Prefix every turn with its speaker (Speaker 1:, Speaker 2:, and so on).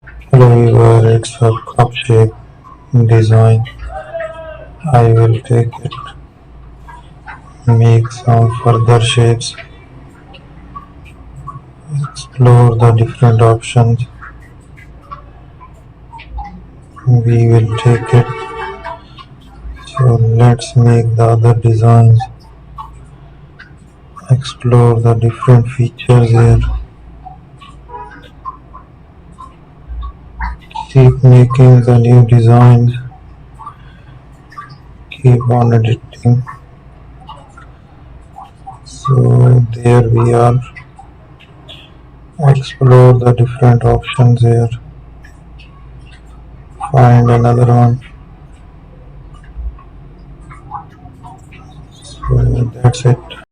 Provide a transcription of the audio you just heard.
Speaker 1: Hello viewer, it's a cup shape design. I will take it, make some further shapes, explore the different options. We will take it. So let's make the other designs, explore the different features here. Keep making the new designs, keep on editing. So there we are. Explore the different options here. Find another one. So that's it.